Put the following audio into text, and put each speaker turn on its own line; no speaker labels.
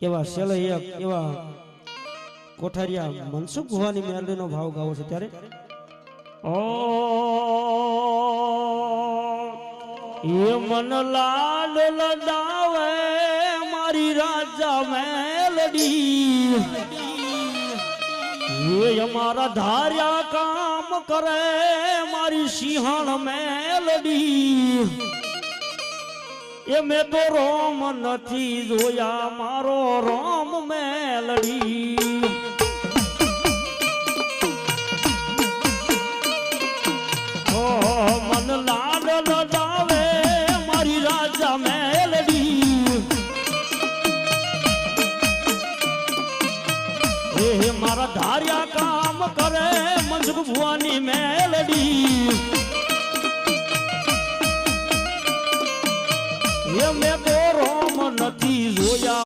એવા શેલૈયક એવા કોઠારિયા મનસુખ ભુવાની મેલડીનો ભાવ ગાવો છે ત્યારે એ મન લાલ લડાવે મારી રાજા મેલડી એ અમારા ધાર્યા કામ કરે મારી સિંહણ મેલડી એ મેં તો રોમ નથી જોયા મારો રોમ મેલડી મન લાડ લડાવે મારી રાજા મેલડી એ મારા ધાર્યા કામ કરે મનસુખ ભુવાની મેલડી એ મેં તો રોમ નથી જોયા